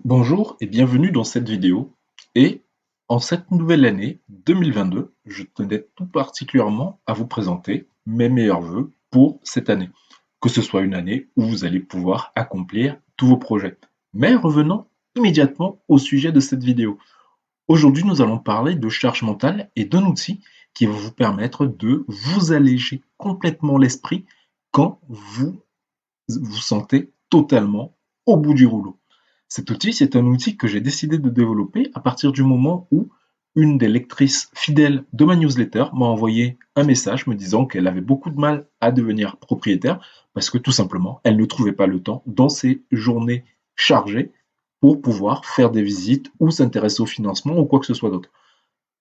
Bonjour et bienvenue dans cette vidéo. Et en cette nouvelle année 2022, je tenais tout particulièrement à vous présenter mes meilleurs vœux pour cette année. Que ce soit une année où vous allez pouvoir accomplir tous vos projets. Mais revenons immédiatement au sujet de cette vidéo. Aujourd'hui, nous allons parler de charge mentale et d'un outil qui va vous permettre de vous alléger complètement l'esprit quand vous vous sentez totalement au bout du rouleau. Cet outil, c'est un outil que j'ai décidé de développer à partir du moment où une des lectrices fidèles de ma newsletter m'a envoyé un message me disant qu'elle avait beaucoup de mal à devenir propriétaire parce que tout simplement, elle ne trouvait pas le temps dans ses journées chargées pour pouvoir faire des visites ou s'intéresser au financement ou quoi que ce soit d'autre.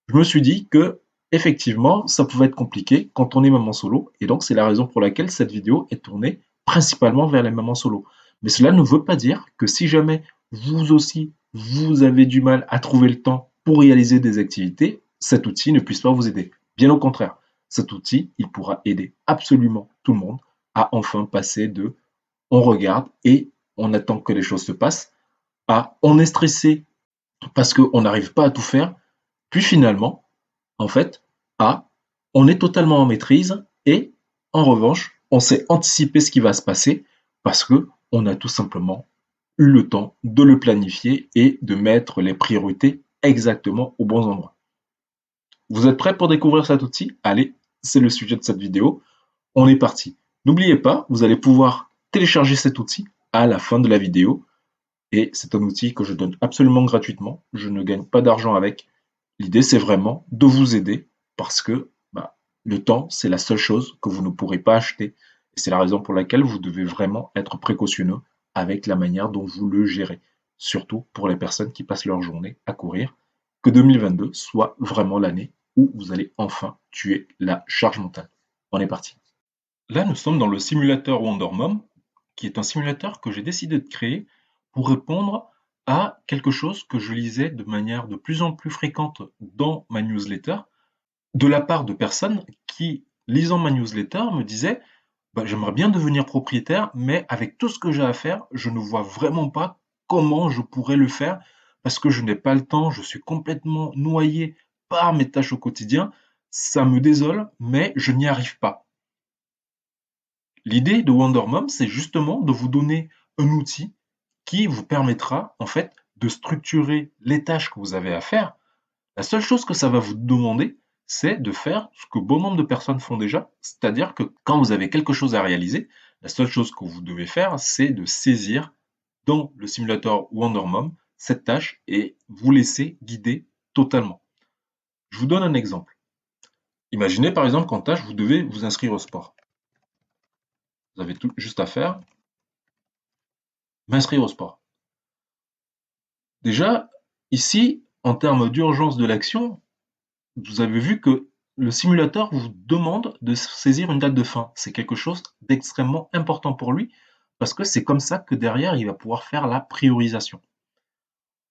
Je me suis dit que effectivement, ça pouvait être compliqué quand on est maman solo, et donc c'est la raison pour laquelle cette vidéo est tournée principalement vers les mamans solo. Mais cela ne veut pas dire que si jamais vous aussi, vous avez du mal à trouver le temps pour réaliser des activités, cet outil ne puisse pas vous aider. Bien au contraire, cet outil, il pourra aider absolument tout le monde à enfin passer de on regarde et on attend que les choses se passent à on est stressé parce qu'on n'arrive pas à tout faire, puis finalement, en fait, A, on est totalement en maîtrise et, en revanche, on sait anticiper ce qui va se passer parce que on a tout simplement eu le temps de le planifier et de mettre les priorités exactement aux bons endroits. Vous êtes prêts pour découvrir cet outil? Allez, c'est le sujet de cette vidéo. On est parti. N'oubliez pas, vous allez pouvoir télécharger cet outil à la fin de la vidéo et c'est un outil que je donne absolument gratuitement. Je ne gagne pas d'argent avec. L'idée, c'est vraiment de vous aider parce que le temps, c'est la seule chose que vous ne pourrez pas acheter. Et c'est la raison pour laquelle vous devez vraiment être précautionneux avec la manière dont vous le gérez. Surtout pour les personnes qui passent leur journée à courir. Que 2022 soit vraiment l'année où vous allez enfin tuer la charge mentale. On est parti. Là, nous sommes dans le simulateur Wonder Mom, qui est un simulateur que j'ai décidé de créer pour répondre à quelque chose que je lisais de manière de plus en plus fréquente dans ma newsletter, de la part de personnes qui, lisant ma newsletter, me disaient j'aimerais bien devenir propriétaire, mais avec tout ce que j'ai à faire, je ne vois vraiment pas comment je pourrais le faire parce que je n'ai pas le temps, je suis complètement noyé par mes tâches au quotidien, ça me désole, mais je n'y arrive pas. L'idée de Wonder Mom, c'est justement de vous donner un outil qui vous permettra, en fait, de structurer les tâches que vous avez à faire. La seule chose que ça va vous demander, c'est de faire ce que bon nombre de personnes font déjà, c'est-à-dire que quand vous avez quelque chose à réaliser, la seule chose que vous devez faire, c'est de saisir dans le simulateur Wonder Mom cette tâche et vous laisser guider totalement. Je vous donne un exemple. Imaginez par exemple qu'en tâche, vous devez vous inscrire au sport. Vous avez tout juste à faire, m'inscrire au sport. Déjà, ici, en termes d'urgence de l'action, vous avez vu que le simulateur vous demande de saisir une date de fin. C'est quelque chose d'extrêmement important pour lui parce que c'est comme ça que derrière, il va pouvoir faire la priorisation.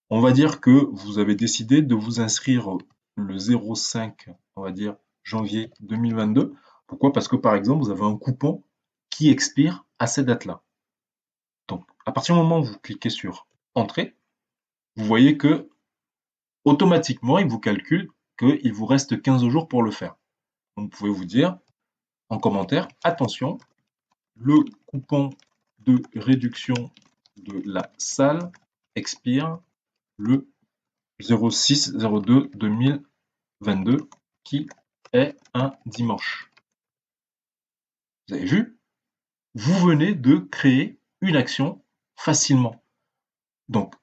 On va dire que vous avez décidé de vous inscrire le 05, on va dire janvier 2022. Pourquoi? Parce que par exemple, vous avez un coupon qui expire à cette date-là. Donc, à partir du moment où vous cliquez sur Entrée, vous voyez que automatiquement, il vous calcule qu'il vous reste 15 jours pour le faire. Donc, vous pouvez vous dire en commentaire, attention, le coupon de réduction de la salle expire le 06-02-2022 qui est un dimanche. Vous avez vu? Vous venez de créer une action facilement. Donc,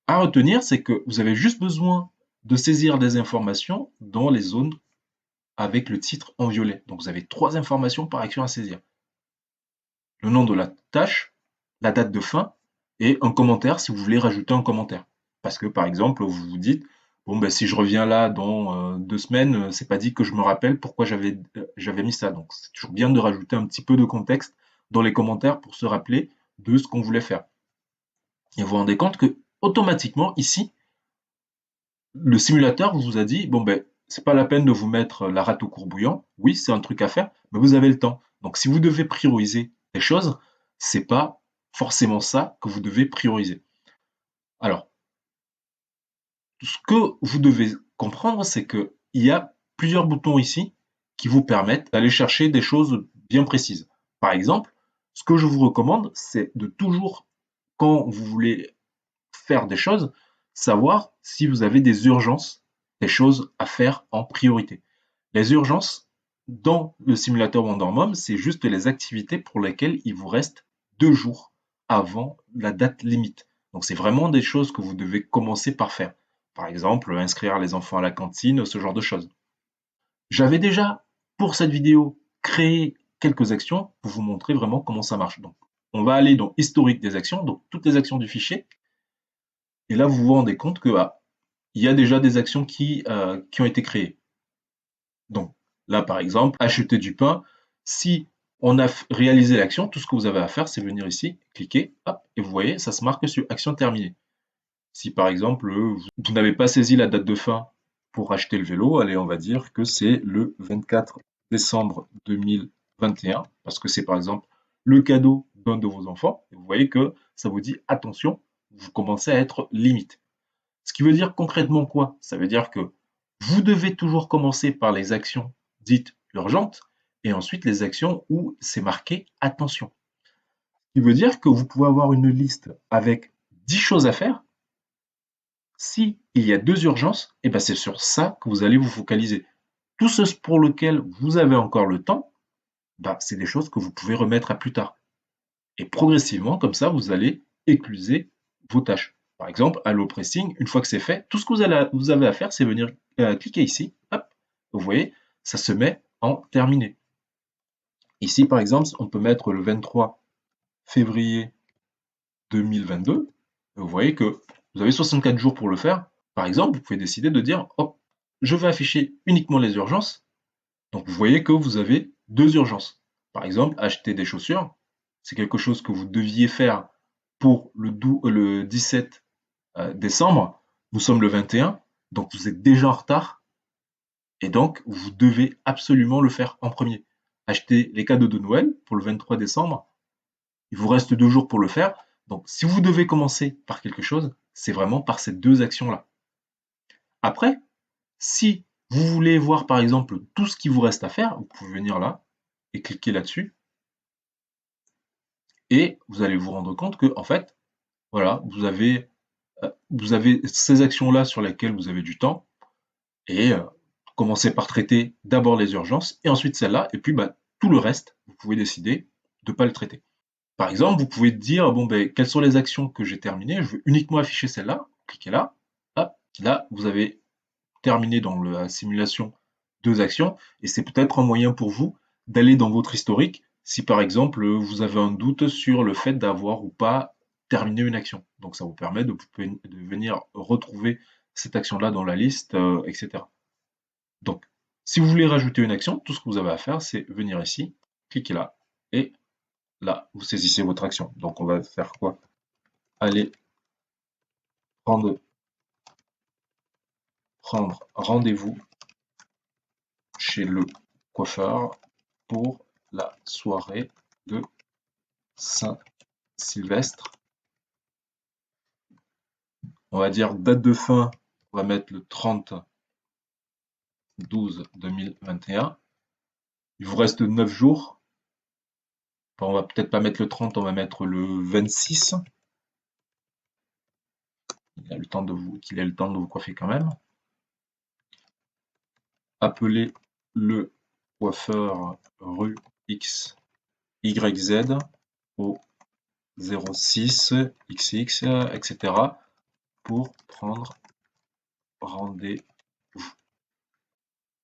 à retenir, c'est que vous avez juste besoin de saisir des informations dans les zones avec le titre en violet. Donc, vous avez 3 informations par action à saisir. Le nom de la tâche, la date de fin et un commentaire si vous voulez rajouter un commentaire. Parce que par exemple, vous vous dites, bon ben si je reviens là dans 2 semaines, c'est pas dit que je me rappelle pourquoi j'avais mis ça. Donc c'est toujours bien de rajouter un petit peu de contexte dans les commentaires pour se rappeler de ce qu'on voulait faire. Et vous vous rendez compte que automatiquement ici, le simulateur vous a dit, bon ben c'est pas la peine de vous mettre la rate au courbouillant. Oui, c'est un truc à faire, mais vous avez le temps. Donc si vous devez prioriser les choses, c'est pas forcément ça que vous devez prioriser. Alors, Ce que vous devez comprendre, c'est qu'il y a plusieurs boutons ici qui vous permettent d'aller chercher des choses bien précises. Par exemple, ce que je vous recommande, c'est de toujours, quand vous voulez faire des choses, savoir si vous avez des urgences, des choses à faire en priorité. Les urgences, dans le simulateur Wonder c'est juste les activités pour lesquelles il vous reste 2 jours avant la date limite. Donc c'est vraiment des choses que vous devez commencer par faire. Par exemple, inscrire les enfants à la cantine, ce genre de choses. J'avais déjà, pour cette vidéo, créé quelques actions pour vous montrer vraiment comment ça marche. Donc, on va aller dans historique des actions, donc toutes les actions du fichier. Et là, vous vous rendez compte que il y a déjà des actions qui ont été créées. Donc là, par exemple, acheter du pain. Si on a réalisé l'action, tout ce que vous avez à faire, c'est venir ici, cliquer, hop, et vous voyez, ça se marque sur action terminée. Si par exemple, vous n'avez pas saisi la date de fin pour acheter le vélo, allez, on va dire que c'est le 24 décembre 2021, parce que c'est par exemple le cadeau d'un de vos enfants. Et vous voyez que ça vous dit attention, vous commencez à être limite. Ce qui veut dire concrètement quoi? Ça veut dire que vous devez toujours commencer par les actions dites urgentes et ensuite les actions où c'est marqué attention. Ce qui veut dire que vous pouvez avoir une liste avec 10 choses à faire. Si il y a 2 urgences, et ben c'est sur ça que vous allez vous focaliser. Tout ce pour lequel vous avez encore le temps, bah, c'est des choses que vous pouvez remettre à plus tard. Et progressivement, comme ça, vous allez écluser vos tâches. Par exemple, Allo Pressing, une fois que c'est fait, tout ce que vous avez à faire, c'est venir cliquer ici, hop, vous voyez, ça se met en terminé. Ici, par exemple, on peut mettre le 23 février 2022. Vous voyez que vous avez 64 jours pour le faire. Par exemple, vous pouvez décider de dire, hop, je vais afficher uniquement les urgences. Donc, vous voyez que vous avez 2 urgences. Par exemple, acheter des chaussures, c'est quelque chose que vous deviez faire pour le 17 décembre. Nous sommes le 21, donc vous êtes déjà en retard et donc vous devez absolument le faire en premier. Acheter les cadeaux de Noël pour le 23 décembre, il vous reste 2 jours pour le faire. Donc si vous devez commencer par quelque chose, c'est vraiment par ces 2 actions-là. Après, si vous voulez voir par exemple tout ce qui vous reste à faire, vous pouvez venir là et cliquer là-dessus et vous allez vous rendre compte que en fait, voilà, vous avez ces actions-là sur lesquelles vous avez du temps et commencez par traiter d'abord les urgences et ensuite celles-là et puis bah, tout le reste, vous pouvez décider de ne pas le traiter. Par exemple, vous pouvez dire bon ben quelles sont les actions que j'ai terminées, je veux uniquement afficher celle-là, cliquez là, hop, là vous avez terminé dans la simulation 2 actions et c'est peut-être un moyen pour vous d'aller dans votre historique si par exemple vous avez un doute sur le fait d'avoir ou pas terminé une action. Donc ça vous permet de venir retrouver cette action-là dans la liste, etc. Donc, si vous voulez rajouter une action, tout ce que vous avez à faire, c'est venir ici, cliquer là, et là, vous saisissez votre action. Donc, on va faire quoi? Allez prendre rendez-vous chez le coiffeur pour la soirée de Saint-Sylvestre. On va dire date de fin, on va mettre le 30/12/2021. Il vous reste 9 jours. Enfin, on va peut-être pas mettre le 30, on va mettre le 26. Il a le temps de qu'il ait le temps de vous coiffer quand même. Appelez le coiffeur rue XYZ au 06 XX, etc. pour prendre rendez-vous.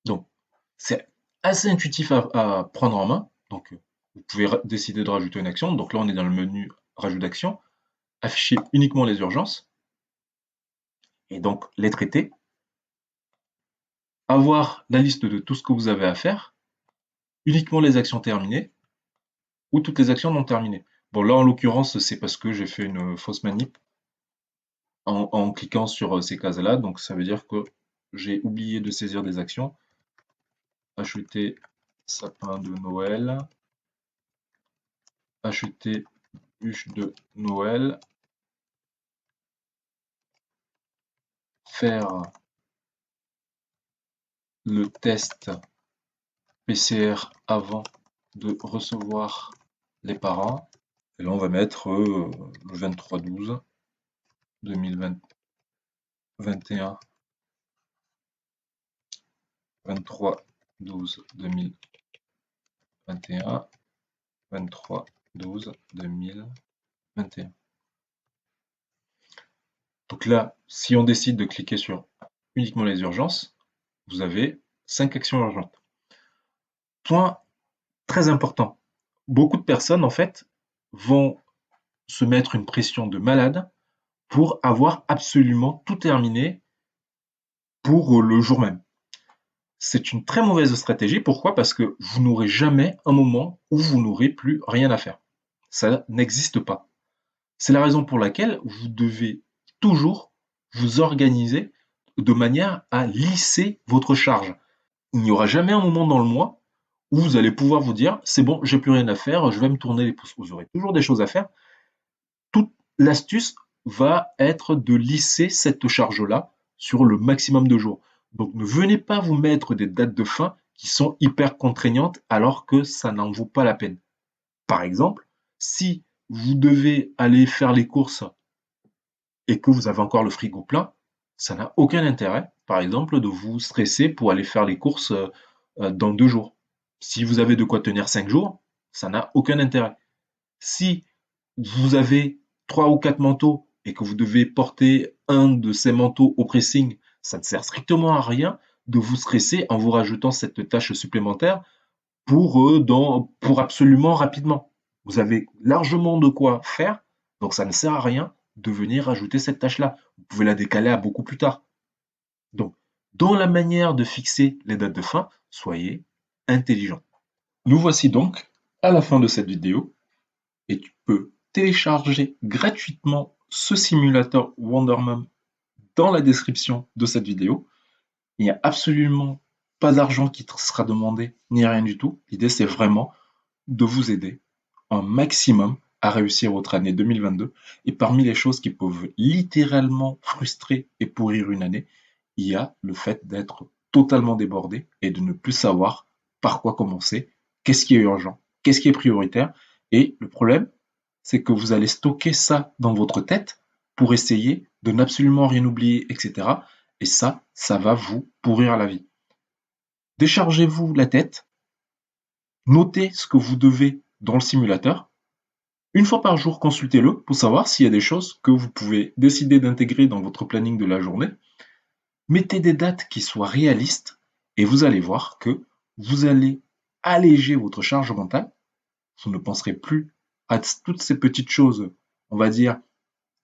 Donc, c'est assez intuitif à prendre en main. Donc, vous pouvez décider de rajouter une action. Donc là, on est dans le menu rajout d'action. Afficher uniquement les urgences et donc les traiter. Avoir la liste de tout ce que vous avez à faire. Uniquement les actions terminées ou toutes les actions non terminées. Bon, là, en l'occurrence, c'est parce que j'ai fait une fausse manip en cliquant sur ces cases-là. Donc, ça veut dire que j'ai oublié de saisir des actions. Acheter sapin de Noël. Acheter bûche de Noël. faire le test PCR avant de recevoir les parents. Et là, on va mettre le 23/12/2021, 23/12/2021, 23/12/2021. Donc là, si on décide de cliquer sur uniquement les urgences, vous avez 5 actions urgentes. Point très important. Beaucoup de personnes, en fait, vont se mettre une pression de malade pour avoir absolument tout terminé pour le jour même. C'est une très mauvaise stratégie. Pourquoi? Parce que vous n'aurez jamais un moment où vous n'aurez plus rien à faire. Ça n'existe pas. C'est la raison pour laquelle vous devez toujours vous organiser de manière à lisser votre charge. Il n'y aura jamais un moment dans le mois où vous allez pouvoir vous dire c'est bon, j'ai plus rien à faire, je vais me tourner les pouces. Vous aurez toujours des choses à faire. Toute l'astuce va être de lisser cette charge-là sur le maximum de jours. Donc ne venez pas vous mettre des dates de fin qui sont hyper contraignantes alors que ça n'en vaut pas la peine. Par exemple, si vous devez aller faire les courses et que vous avez encore le frigo plein, ça n'a aucun intérêt, par exemple, de vous stresser pour aller faire les courses dans 2 jours. Si vous avez de quoi tenir 5 jours, ça n'a aucun intérêt. Si vous avez 3 ou 4 manteaux et que vous devez porter un de ces manteaux au pressing, ça ne sert strictement à rien de vous stresser en vous rajoutant cette tâche supplémentaire pour absolument rapidement. Vous avez largement de quoi faire, donc ça ne sert à rien de venir rajouter cette tâche-là. Vous pouvez la décaler à beaucoup plus tard. Donc, dans la manière de fixer les dates de fin, soyez intelligent. Nous voici donc à la fin de cette vidéo et tu peux télécharger gratuitement ce simulateur Wonderman dans la description de cette vidéo. Il n'y a absolument pas d'argent qui te sera demandé, ni rien du tout. L'idée, c'est vraiment de vous aider un maximum à réussir votre année 2022. Et parmi les choses qui peuvent littéralement frustrer et pourrir une année, il y a le fait d'être totalement débordé et de ne plus savoir par quoi commencer, qu'est-ce qui est urgent, qu'est-ce qui est prioritaire. Et le problème, c'est que vous allez stocker ça dans votre tête pour essayer de n'absolument rien oublier, etc. Et ça va vous pourrir la vie. Déchargez-vous la tête, notez ce que vous devez dans le simulateur. Une fois par jour, consultez-le pour savoir s'il y a des choses que vous pouvez décider d'intégrer dans votre planning de la journée. Mettez des dates qui soient réalistes et vous allez voir que vous allez alléger votre charge mentale. Vous ne penserez plus à toutes ces petites choses, on va dire,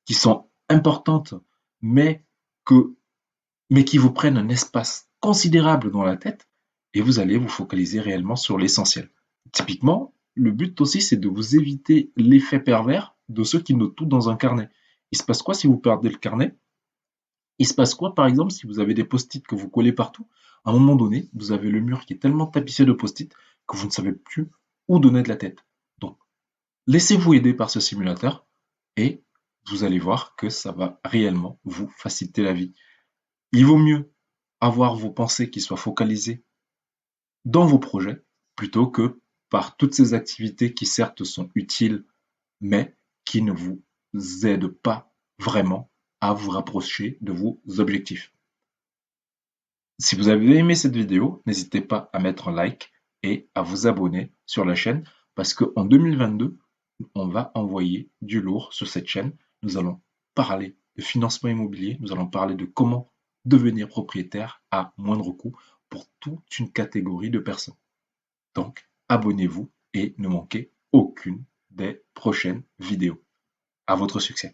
qui sont importantes, mais, mais qui vous prennent un espace considérable dans la tête et vous allez vous focaliser réellement sur l'essentiel. Typiquement, le but aussi, c'est de vous éviter l'effet pervers de ceux qui notent tout dans un carnet. Il se passe quoi si vous perdez le carnet? Il se passe quoi, par exemple, si vous avez des post-it que vous collez partout? À un moment donné, vous avez le mur qui est tellement tapissé de post-it que vous ne savez plus où donner de la tête. Donc, laissez-vous aider par ce simulateur et vous allez voir que ça va réellement vous faciliter la vie. Il vaut mieux avoir vos pensées qui soient focalisées dans vos projets plutôt que par toutes ces activités qui certes sont utiles mais qui ne vous aident pas vraiment à vous rapprocher de vos objectifs. Si vous avez aimé cette vidéo, n'hésitez pas à mettre un like et à vous abonner sur la chaîne parce qu'en 2022, on va envoyer du lourd sur cette chaîne. Nous allons parler de financement immobilier, nous allons parler de comment devenir propriétaire à moindre coût pour toute une catégorie de personnes. Donc, abonnez-vous et ne manquez aucune des prochaines vidéos. À votre succès.